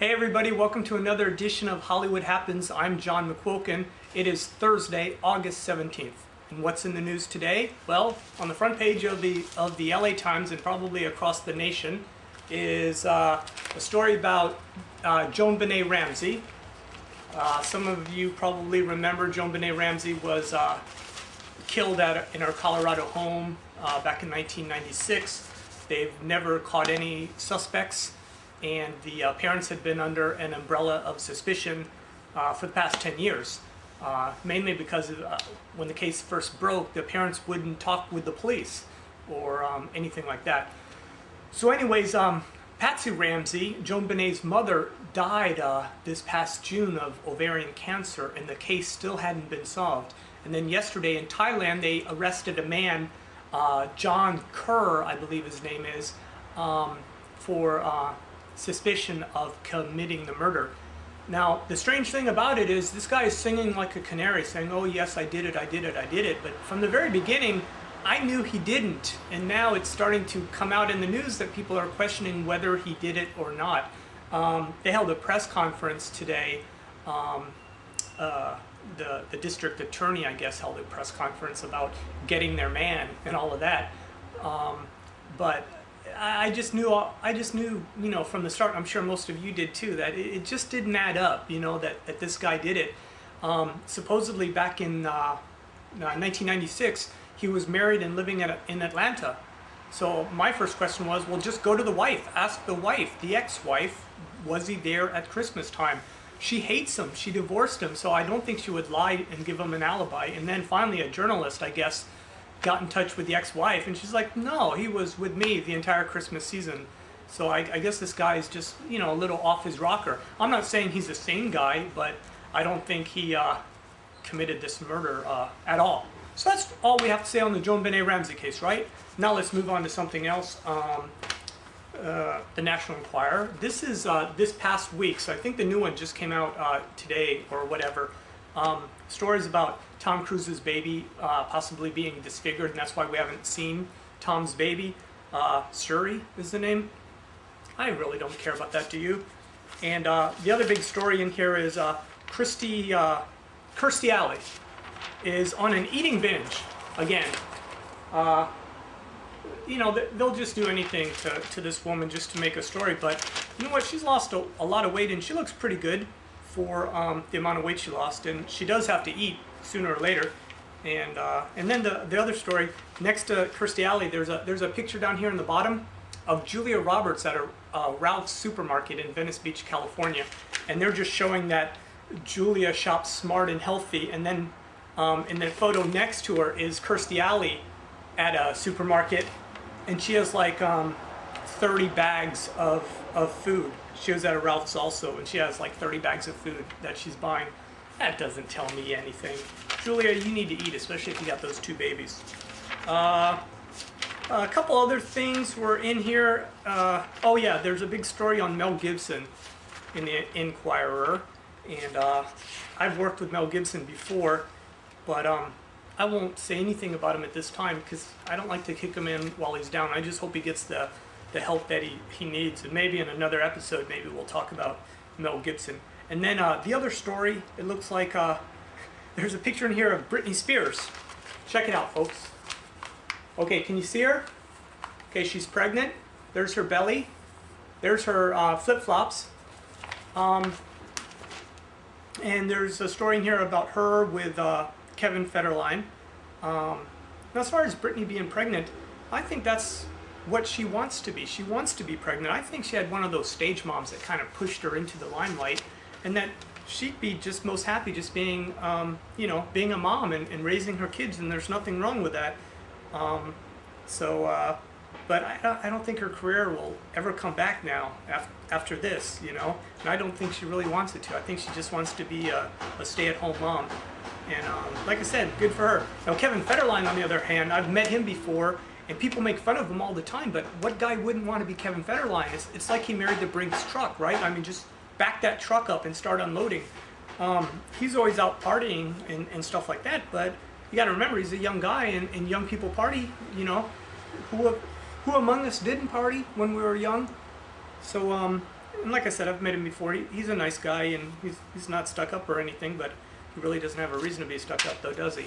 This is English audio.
Hey everybody, welcome to another edition of Hollywood Happens. I'm John McQuilkin. It is Thursday, August 17th. And what's in the news today? Well, on the front page of the LA Times and probably across the nation is a story about Jonbenet Ramsey. Some of you probably remember Jonbenet Ramsey was killed in her Colorado home back in 1996. They've never caught any suspects, and the parents had been under an umbrella of suspicion for the past 10 years. Mainly because when the case first broke, the parents wouldn't talk with the police or anything like that. So anyways, Patsy Ramsey, Jonbenet's mother, died this past June of ovarian cancer, and the case still hadn't been solved. And then yesterday in Thailand, they arrested a man, John Kerr, I believe his name is, for suspicion of committing the murder. Now, the strange thing about it is this guy is singing like a canary, saying, "Oh yes, I did it, I did it, I did it." But from the very beginning, I knew he didn't. And now it's starting to come out in the news that people are questioning whether he did it or not. They held a press conference today. The district attorney, I guess, held a press conference about getting their man and all of that. But I just knew, you know, from the start, I'm sure most of you did too, that it just didn't add up, you know, that this guy did it. Supposedly back in 1996, he was married and living in Atlanta. So my first question was, well, just go to the wife, ask the wife, the ex-wife, was he there at Christmas time? She hates him, she divorced him, so I don't think she would lie and give him an alibi. And then finally a journalist, I guess, got in touch with the ex-wife, and she's like, no, he was with me the entire Christmas season. So I guess this guy is just, you know, a little off his rocker. I'm not saying he's a sane guy, but I don't think he committed this murder at all. So that's all we have to say on the Jonbenet Ramsey case, right? Now let's move on to something else. The National Enquirer. This is this past week, so I think the new one just came out today or whatever. Stories about Tom Cruise's baby possibly being disfigured, and that's why we haven't seen Tom's baby. Shuri is the name. I really don't care about that, do you? And the other big story in here is Kirstie Alley is on an eating binge again. You know, they'll just do anything to this woman just to make a story, but you know what? She's lost a lot of weight, and she looks pretty good for the amount of weight she lost, and she does have to eat sooner or later. And then the other story, next to Kirstie Alley, there's a picture down here in the bottom of Julia Roberts at a Ralph's supermarket in Venice Beach, California, and they're just showing that Julia shops smart and healthy, and then in the photo next to her is Kirstie Alley at a supermarket, and she has like 30 bags of food. She was at a Ralph's also, and she has like 30 bags of food that she's buying. That doesn't tell me anything. Julia, you need to eat, especially if you got those two babies. A couple other things were in here. Oh yeah, there's a big story on Mel Gibson in the Inquirer, and I've worked with Mel Gibson before, but I won't say anything about him at this time because I don't like to kick him in while he's down. I just hope he gets the help that he needs, and maybe in another episode maybe we'll talk about Mel Gibson. And then the other story, it looks like there's a picture in here of Britney Spears. Check it out, folks. Okay, can you see her? Okay, she's pregnant. There's her belly. There's her flip-flops. And there's a story in here about her with Kevin Federline. Now, as far as Britney being pregnant, I think that's what she wants to be. She wants to be pregnant. I think she had one of those stage moms that kind of pushed her into the limelight, and that she'd be just most happy just being, you know, being a mom and raising her kids, and there's nothing wrong with that. But I don't think her career will ever come back now after this, you know, and I don't think she really wants it to. I think she just wants to be a stay-at-home mom. And like I said, good for her. Now, Kevin Federline, on the other hand, I've met him before, and people make fun of him all the time, but what guy wouldn't want to be Kevin Federline? It's like he married the Brinks truck, right? I mean, just back that truck up and start unloading. He's always out partying and stuff like that, but you got to remember, he's a young guy, and young people party, you know. Who among us didn't party when we were young? So And like I said, I've met him before. He's a nice guy, and he's not stuck up or anything, but he really doesn't have a reason to be stuck up, though, does he?